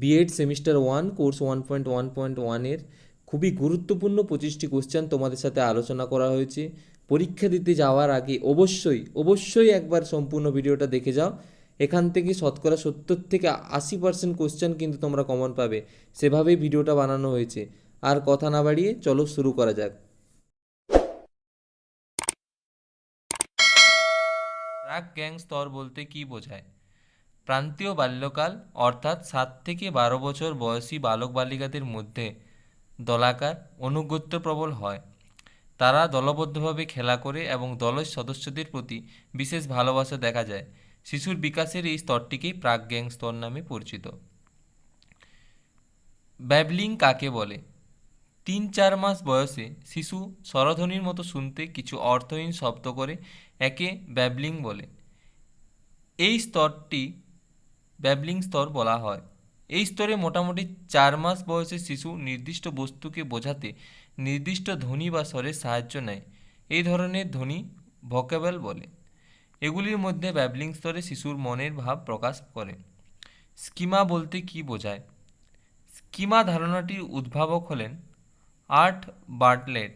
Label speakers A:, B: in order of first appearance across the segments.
A: B Ed semester 1 course 1.1.1 খুবই গুরুত্বপূর্ণ 25টি question তোমাদের সাথে আলোচনা করা হয়েছে। পরীক্ষা দিতে যাওয়ার আগে অবশ্যই একবার সম্পূর্ণ ভিডিওটা দেখে যাও। এখান থেকে শতকরা 70 থেকে 80% কোশ্চেন কিন্তু তোমরা কমন পাবে, সেভাবেই ভিডিওটা বানানো হয়েছে। আর কথা না বাড়িয়ে চলো শুরু করা যাক। প্রাক গ্যাং স্তর বলতে কী বোঝায়? প্রান্তীয় বাল্যকাল অর্থাৎ 7 থেকে 12 বছর বয়সী বালক বালিকাদের মধ্যে দলাকার অনুগত্য প্রবল হয়। তারা দলবদ্ধভাবে খেলা করে এবং দলের সদস্যদের প্রতি বিশেষ ভালোবাসা দেখা যায়। শিশুর বিকাশের এই স্তরটিকেই প্রাক গ্যাং স্তর নামে পরিচিত। ব্যাবলিং কাকে বলে? 3-4 মাস বয়সে শিশু স্বরধ্বনির মতো শুনতে কিছু অর্থহীন শব্দ করে, একে ব্যাবলিং বলে। এই স্তরটি ব্যাবলিং স্তর বলা হয়। এই স্তরে মোটামুটি 4 মাস বয়সে শিশু নির্দিষ্ট বস্তুকে বোঝাতে নির্দিষ্ট ধ্বনি বা স্বরের সাহায্য নেয়। এই ধরনের ধ্বনি ভোকাবুলারি বলে। এগুলির মধ্যে ব্যাবলিং স্তরে শিশুর মনের ভাব প্রকাশ করে। স্কিমা বলতে কী বোঝায়? স্কিমা ধারণাটির উদ্ভাবক হলেন আর্ট বার্টলেট।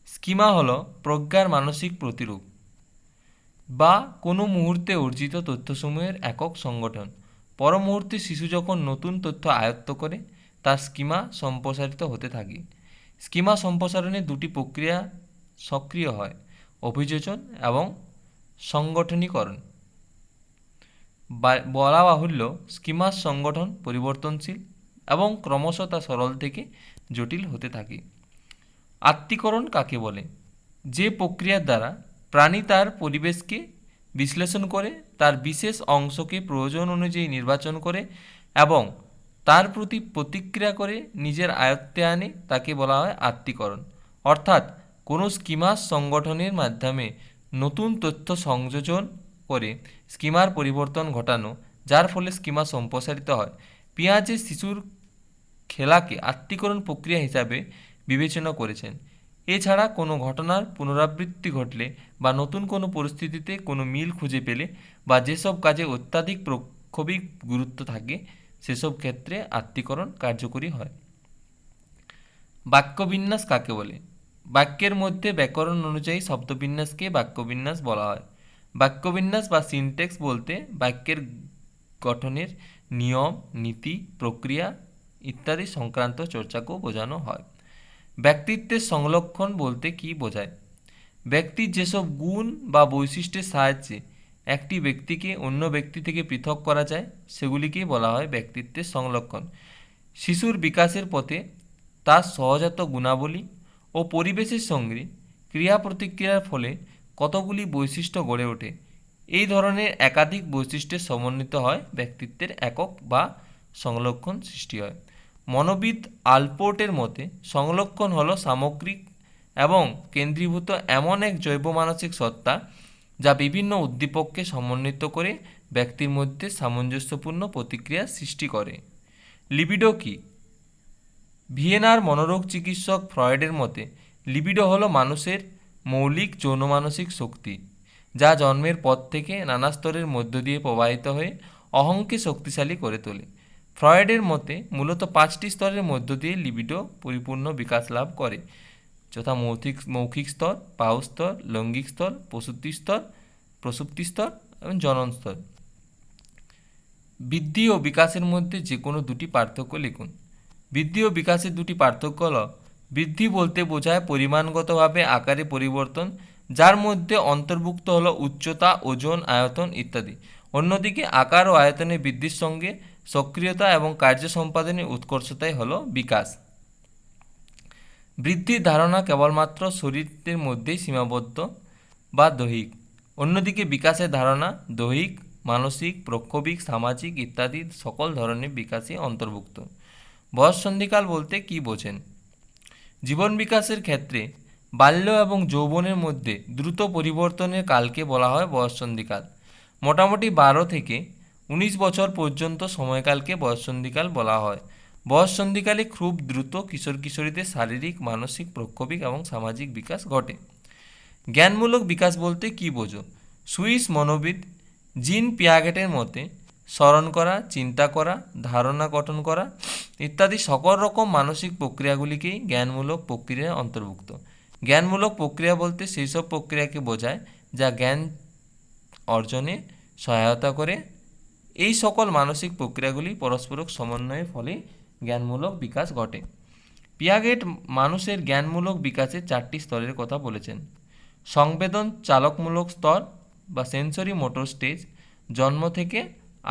A: স্কিমা হলো প্রজ্ঞার মানসিক প্রতিরূপ বা কোনো মুহূর্তে অর্জিত তথ্যসমূহের একক সংগঠন। পর মুহূর্তে শিশু যখন নতুন তথ্য আয়ত্ত করে, তার স্কিমা সম্প্রসারিত হতে থাকে। স্কিমা সম্প্রসারণে দুটি প্রক্রিয়া সক্রিয় হয়: অভিযোজন এবং সংগঠনীকরণ। বলা বাহুল্য, স্কিমার সংগঠন পরিবর্তনশীল এবং ক্রমশ তা সরল থেকে জটিল হতে থাকে। আত্তীকরণ কাকে বলে? যে প্রক্রিয়ার দ্বারা প্রাণী তার পরিবেশকে বিশ্লেষণ করে, তার বিশেষ অংশকে প্রয়োজন অনুযায়ী নির্বাচন করে এবং তার প্রতি প্রতিক্রিয়া করে নিজের আয়ত্তে আনে, তাকে বলা হয় আত্তীকরণ। অর্থাৎ কোনো স্কিমার সংগঠনের মাধ্যমে নতুন তথ্য সংযোজন করে স্কিমার পরিবর্তন ঘটানো, যার ফলে স্কিমা সম্প্রসারিত হয়। পিয়াজে শিশুর খেলাকে আত্তীকরণ প্রক্রিয়া হিসাবে বিবেচনা করেছেন। এছাড়া কোনো ঘটনার পুনরাবৃত্তি ঘটলে বা নতুন কোনো পরিস্থিতিতে কোনো মিল খুঁজে পেলে বা যেসব কাজে অত্যাধিক প্রক্ষোভিক গুরুত্ব থাকে, সেসব ক্ষেত্রে আত্তীকরণ কার্যকরী হয়। বাক্যবিন্যাস কাকে বলে? বাক্যের মধ্যে ব্যাকরণ অনুযায়ী শব্দবিন্যাসকে বাক্যবিন্যাস বলা হয়। বাক্যবিন্যাস বা সিনট্যাক্স বলতে বাক্যের গঠনের নিয়ম, নীতি, প্রক্রিয়া ইত্যাদি সংক্রান্ত চর্চাকেও বোঝানো হয়। ব্যক্তিত্বের সংলক্ষণ বলতে কী বোঝায়? ব্যক্তির যেসব গুণ বা বৈশিষ্ট্যের সাহায্যে একটি ব্যক্তিকে অন্য ব্যক্তি থেকে পৃথক করা যায়, সেগুলিকেই বলা হয় ব্যক্তিত্বের সংলক্ষণ। শিশুর বিকাশের পথে তার সহজাত গুণাবলী ও পরিবেশের সঙ্গে ক্রিয়া প্রতিক্রিয়ার ফলে কতগুলি বৈশিষ্ট্য গড়ে ওঠে। এই ধরনের একাধিক বৈশিষ্ট্যের সমন্বিত হয় ব্যক্তিত্বের একক বা সংলক্ষণ সৃষ্টি হয়। মনোবিদ আলপোর্টের মতে সংলক্ষণ হলো সামগ্রিক এবং কেন্দ্রীভূত এমন এক জৈব মানসিক সত্তা যা বিভিন্ন উদ্দীপককে সমন্বিত করে ব্যক্তির মধ্যে সামঞ্জস্যপূর্ণ প্রতিক্রিয়া সৃষ্টি করে। লিবিডো কি? ভিয়েনার মনোরোগ চিকিৎসক ফ্রয়েডের মতে লিবিডো হলো মানুষের মৌলিক যৌনমানসিক শক্তি, যা জন্মের পর থেকে নানা স্তরের মধ্য দিয়ে প্রবাহিত হয়ে অহংকে শক্তিশালী করে তোলে। ফ্রয়েডের মতে মূলত 5টি স্তরের মধ্য দিয়ে লিবিডো পরিপূর্ণ বিকাশ লাভ করে, যথা মৌখিক স্তর, বাহু স্তর, লৈঙ্গিক স্তর, প্রসূতি স্তর এবং জনন স্তর। বৃদ্ধি ও বিকাশের মধ্যে যে কোনো দুটি পার্থক্য লিখুন। বৃদ্ধি ও বিকাশের দুটি পার্থক্য হল: বৃদ্ধি বলতে বোঝায় পরিমাণগতভাবে আকারে পরিবর্তন, যার মধ্যে অন্তর্ভুক্ত হলো উচ্চতা, ওজন, আয়তন ইত্যাদি। অন্যদিকে আকার ও আয়তনের বৃদ্ধির সঙ্গে সক্রিয়তা এবং কার্য সম্পাদনের উৎকর্ষতাই হলো বিকাশ। বৃদ্ধির ধারণা কেবলমাত্র শরীরের মধ্যেই সীমাবদ্ধ বা দৈহিক। অন্যদিকে বিকাশের ধারণা দৈহিক, মানসিক, প্রক্ষোভিক, সামাজিক ইত্যাদি সকল ধরনের বিকাশই অন্তর্ভুক্ত। বয়ঃসন্ধিকাল বলতে কী বোঝেন? জীবন বিকাশের ক্ষেত্রে বাল্য এবং যৌবনের মধ্যে দ্রুত পরিবর্তনের কালকে বলা হয় বয়ঃসন্ধিকাল। মোটামুটি 12 থেকে 19 বছর পর্যন্ত সময়কালকে বয়ঃসন্ধিকাল বলা হয়। বয়ঃসন্ধিকালে খুব দ্রুত কিশোর কিশোরীদের শারীরিক, মানসিক, প্রক্ষোভিক এবং সামাজিক বিকাশ ঘটে। জ্ঞানমূলক বিকাশ বলতে কী বোঝো? সুইস মনোবিদ জিন পিয়াগেটের মতে স্মরণ করা, চিন্তা করা, ধারণা গঠন করা ইত্যাদি সকল রকম মানসিক প্রক্রিয়াগুলিকেই জ্ঞানমূলক প্রক্রিয়ার অন্তর্ভুক্ত। জ্ঞানমূলক প্রক্রিয়া বলতে সেই সব প্রক্রিয়াকে বোঝায় যা জ্ঞান অর্জনে সহায়তা করে। এই সকল মানসিক প্রক্রিয়াগুলি পরস্পর সমন্বয়ের ফলে জ্ঞানমূলক বিকাশ ঘটে। পিয়াগেট মানুষের জ্ঞানমূলক বিকাশের 4টি স্তরের কথা বলেছেন। সংবেদন চালকমূলক স্তর বা সেন্সরি মোটর স্টেজ, জন্ম থেকে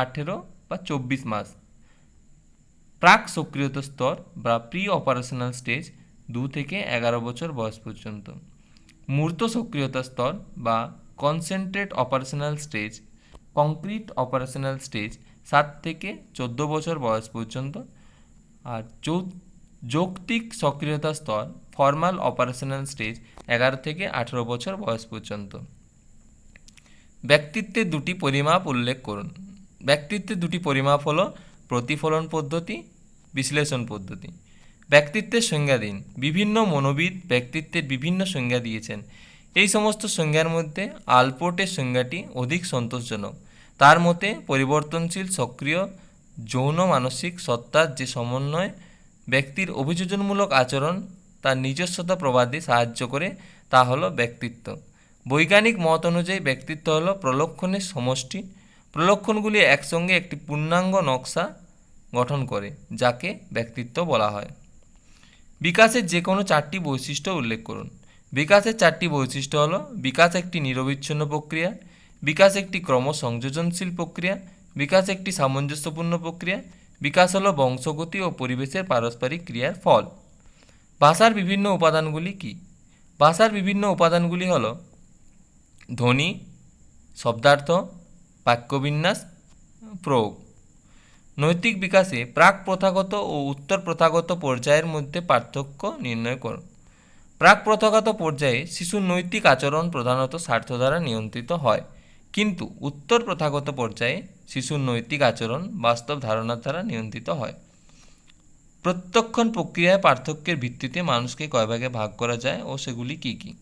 A: 18 বা 24 মাস। প্রাক সক্রিয়তা স্তর বা প্রি অপারেশনাল স্টেজ 2 থেকে 11 বছর বয়স পর্যন্ত। মূর্ত সক্রিয়তা স্তর বা concentrate operational stage, concrete operational stage 7 থেকে 14 বছর বয়স পর্যন্ত। আর যৌক্তিক সক্রিয়তা স্তর ফর্মাল অপারেশনাল স্টেজ 11 থেকে 18 বছর বয়স পর্যন্ত। ব্যক্তিত্বের 2টি পরিমাপ উল্লেখ করুন। ব্যক্তিত্বের 2টি পরিমাপ হলো প্রতিফলন পদ্ধতি, বিশ্লেষণ পদ্ধতি। ব্যক্তিত্বের সংজ্ঞা দিন। বিভিন্ন মনোবিদ ব্যক্তিত্বের বিভিন্ন সংজ্ঞা দিয়েছেন। এই সমস্ত সংজ্ঞার মধ্যে আলপোর্টের সংজ্ঞাটি অধিক সন্তোষজনক। তার মতে পরিবর্তনশীল সক্রিয় যৌন মানসিক সত্তার যে সমন্বয় ব্যক্তির অভিযোজনমূলক আচরণ তার নিজস্বতা প্রবাদে সাহায্য করে তা হলো ব্যক্তিত্ব। বৈজ্ঞানিক মত অনুযায়ী ব্যক্তিত্ব হলো প্রলক্ষণের সমষ্টি। প্রলক্ষণগুলি একসঙ্গে একটি পূর্ণাঙ্গ নকশা গঠন করে যাকে ব্যক্তিত্ব বলা হয়। বিকাশের যে কোনো 4টি বৈশিষ্ট্য উল্লেখ করুন। বিকাশের 4টি বৈশিষ্ট্য হলো: বিকাশ একটি নিরবিচ্ছিন্ন প্রক্রিয়া, বিকাশ একটি ক্রমসংযোজনশীল প্রক্রিয়া, বিকাশ একটি সামঞ্জস্যপূর্ণ প্রক্রিয়া, বিকাশ হলো বংশগতি ও পরিবেশের পারস্পরিক ক্রিয়ার ফল। ভাষার বিভিন্ন উপাদানগুলি কী? ভাষার বিভিন্ন উপাদানগুলি হলো ধ্বনি, শব্দার্থ, বাক্যবিন্যাস, প্রয়োগ। নৈতিক বিকাশে প্রাক প্রথাগত ও উত্তর প্রথাগত পর্যায়ের মধ্যে পার্থক্য নির্ণয় করুন। প্রাক প্রথাগত পর্যায়ে শিশুর নৈতিক আচরণ প্রধানত স্বার্থ দ্বারা নিয়ন্ত্রিত হয়, কিন্তু উত্তর প্রথাগত পর্যায়ে শিশুর নৈতিক আচরণ বাস্তব ধারণার দ্বারা নিয়ন্ত্রিত হয়। প্রত্যক্ষণ প্রক্রিয়ায় পার্থক্যের ভিত্তিতে মানুষকে কয় ভাগে ভাগ করা যায় ও সেগুলি কী কী?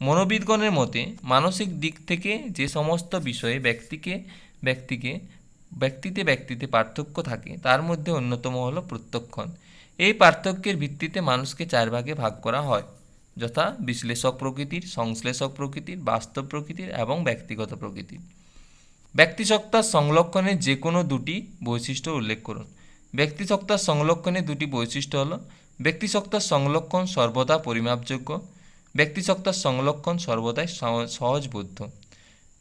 A: মনোবিদগণের মতে মানসিক দিক থেকে যে সমস্ত বিষয়ে ব্যক্তিতে পার্থক্য থাকে তার মধ্যে অন্যতম হল প্রত্যক্ষণ। এই পার্থক্যের ভিত্তিতে মানুষকে 4 ভাগে ভাগ করা হয়, যথা বিশ্লেষক প্রকৃতির, সংশ্লেষক প্রকৃতির, বাস্তব প্রকৃতির এবং ব্যক্তিগত প্রকৃতির। ব্যক্তিসত্তার সংলক্ষণের যে কোনো 2টি বৈশিষ্ট্য উল্লেখ করুন। ব্যক্তিসত্তার সংলক্ষণের 2টি বৈশিষ্ট্য হল: ব্যক্তিসত্তার সংলক্ষণ সর্বদা পরিমাপযোগ্য, ব্যক্তিসত্তার সংলক্ষণ সর্বদাই সহজবোধ্য।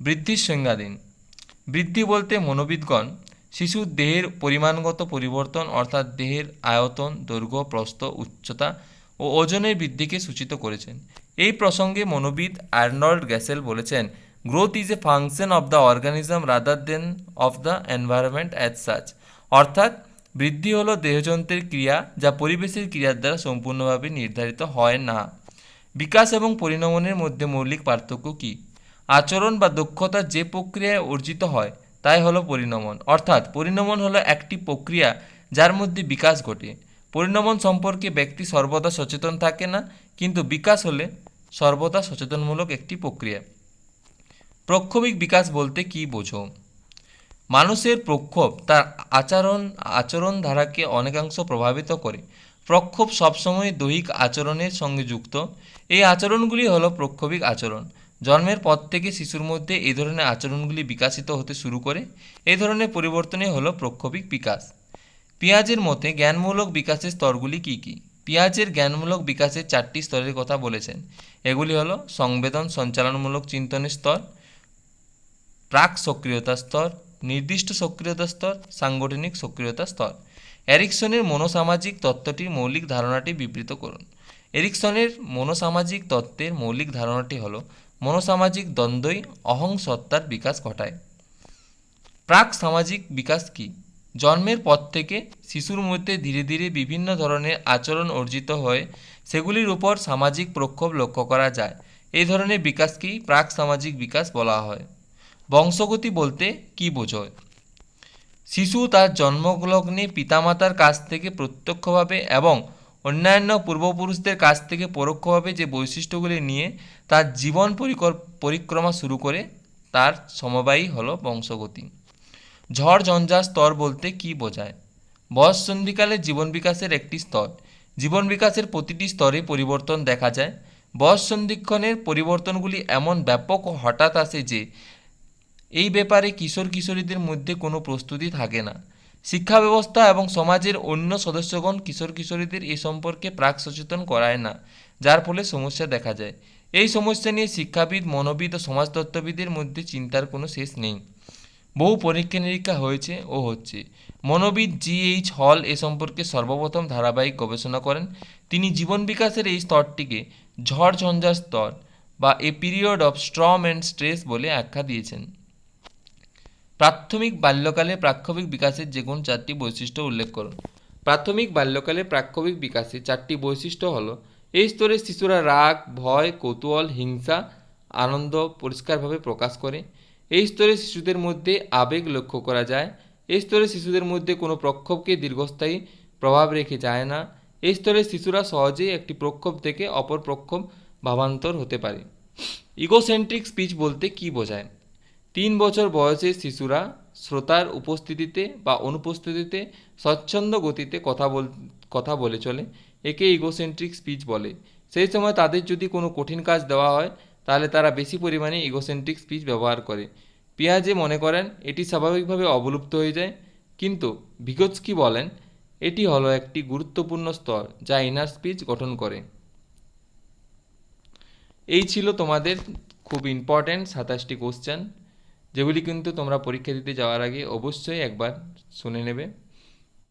A: বৃদ্ধির সংজ্ঞা দিন। বৃদ্ধি বলতে মনোবিদগণ শিশুর দেহের পরিমাণগত পরিবর্তন অর্থাৎ দেহের আয়তন, দৈর্ঘ্য, প্রস্থ, উচ্চতা ও ওজনের বৃদ্ধিকে সূচিত করেছেন। এই প্রসঙ্গে মনোবিদ আর্নল্ড গ্যাসেল বলেছেন, growth is a function of the organism rather than of the environment as such. অর্থাৎ বৃদ্ধি হলো দেহযন্ত্রের ক্রিয়া যা পরিবেশের ক্রিয়ার দ্বারা সম্পূর্ণভাবে নির্ধারিত হয় না। বিকাশ এবং পরিণমনের মধ্যে মৌলিক পার্থক্য কী? আচরণ বা দক্ষতা যে প্রক্রিয়ায় অর্জিত হয় তাই হলো পরিণমন। অর্থাৎ পরিণমন হলো একটি প্রক্রিয়া যার মধ্যে বিকাশ ঘটে। পরিণমন সম্পর্কে ব্যক্তি সর্বদা সচেতন থাকে না, কিন্তু বিকাশ হলে সর্বদা সচেতনমূলক একটি প্রক্রিয়া। প্রক্ষোভিক বিকাশ বলতে কী বোঝো? মানুষের প্রক্ষোভ তার আচরণ ধারাকে অনেকাংশ প্রভাবিত করে। প্রক্ষোভ সবসময় দৈহিক আচরণের সঙ্গে যুক্ত। এই আচরণগুলি হলো প্রক্ষোভিক আচরণ। জন্মের পর থেকে শিশুর মধ্যে এই ধরনের আচরণগুলি বিকশিত হতে শুরু করে। এই ধরনের পরিবর্তনই হলো প্রক্ষোভিক বিকাশ। পিয়াজের মতে জ্ঞানমূলক বিকাশের স্তরগুলি কী কী? পিয়াজের জ্ঞানমূলক বিকাশের 4টি স্তরের কথা বলেছেন। এগুলি হলো সংবেদন সঞ্চালনমূলক চিন্তনের স্তর, প্রাক সক্রিয়তা স্তর, নির্দিষ্ট সক্রিয়তা স্তর, সাংগঠনিক সক্রিয়তা স্তর। এরিকসনের মনোসামাজিক তত্ত্বটির মৌলিক ধারণাটি বিবৃত করুন। এরিকসনের মনোসামাজিক তত্ত্বের মৌলিক ধারণাটি হল মনোসামাজিক দ্বন্দ্বই অহং সত্তার বিকাশ ঘটায়। প্রাক সামাজিক বিকাশ কি? জন্মের পর থেকে শিশুর মধ্যে ধীরে ধীরে বিভিন্ন ধরনের আচরণ অর্জিত হয়ে সেগুলির উপর সামাজিক প্রক্ষোভ লক্ষ্য করা যায়। এই ধরনের বিকাশকেই প্রাক সামাজিক বিকাশ বলা হয়। বংশগতি বলতে কী বোঝায়? শিশু তার জন্মলগ্নে পিতামাতার কাছ থেকে প্রত্যক্ষভাবে এবং অন্যান্য পূর্বপুরুষদের কাছ থেকে পরোক্ষভাবে যে বৈশিষ্ট্যগুলি নিয়ে তার জীবন পরিক্রমা শুরু করে তার সমবায়ই হলো বংশগতি। ঝড় ঝঞ্ঝা স্তর বলতে কী বোঝায়? বয়ঃসন্ধিকালে জীবন বিকাশের একটি স্তর। জীবন বিকাশের প্রতিটি স্তরে পরিবর্তন দেখা যায়। বয়ঃসন্ধিক্ষণের পরিবর্তনগুলি এমন ব্যাপক ও হঠাৎ আসে যে এই ব্যাপারে কিশোর কিশোরীদের মধ্যে কোনো প্রস্তুতি থাকে না। শিক্ষা ব্যবস্থা এবং সমাজের অন্য সদস্যগণ কিশোর কিশোরীদের এ সম্পর্কে প্রাক সচেতন করায় না, যার ফলে সমস্যা দেখা যায়। এই সমস্যা নিয়ে শিক্ষাবিদ, মনোবিদ ও সমাজতত্ত্ববিদের মধ্যে চিন্তার কোনো শেষ নেই। বহু পরীক্ষা নিরীক্ষা হয়েছে ও হচ্ছে। মনোবিদ জি.এইচ. হল এ সম্পর্কে সর্বপ্রথম ধারাবাহিক গবেষণা করেন। তিনি জীবন বিকাশের এই স্তরটিকে ঝড় ঝঞ্ঝার স্তর বা a period of Sturm and stress বলে আখ্যা দিয়েছেন। প্রাথমিক বাল্যকালে প্রাক্ষবিক বিকাশের যে কোন চারটি বৈশিষ্ট্য উল্লেখ করুন। প্রাথমিক বাল্যকালে প্রাক্ষবিক বিকাশে চারটি বৈশিষ্ট্য হলো: এই স্তরে শিশুরা রাগ, ভয়, কৌতূহল, হিংসা, আনন্দ পরিষ্কারভাবে প্রকাশ করে। এই স্তরে শিশুদের মধ্যে আবেগ লক্ষ্য করা যায়। এই স্তরে শিশুদের মধ্যে কোনো প্রক্ষোভকে দীর্ঘস্থায়ী প্রভাব রেখে যায় না। এই স্তরে শিশুরা সহজেই একটি প্রক্ষোভ থেকে অপর প্রক্ষোভ ভাবান্তর হতে পারে। ইগোসেন্ট্রিক স্পিচ বলতে কী বোঝায়? 3 বছর বয়সের শিশুরা শ্রোতার উপস্থিতিতে বা অনুপস্থিতিতে স্বচ্ছন্দ গতিতে কথা বলে চলে। একে ইগোসেন্ট্রিক স্পিচ বলে। সেই সময় তাদের যদি কোনো কঠিন কাজ দেওয়া হয় তাহলে তারা বেশি পরিমাণে ইগোসেন্ট্রিক স্পিচ ব্যবহার করে। পিয়াজে মনে করেন এটি স্বাভাবিকভাবে অবলুপ্ত হয়ে যায়, কিন্তু ভিগোৎস্কি বলেন এটি হলো একটি গুরুত্বপূর্ণ স্তর যা ইনার স্পিচ গঠন করে। এই ছিল তোমাদের খুব ইম্পর্ট্যান্ট 27টি কোশ্চেন, যেগুলি কিন্তু তোমরা পরীক্ষা দিতে যাওয়ার আগে অবশ্যই একবার শুনে নেবে।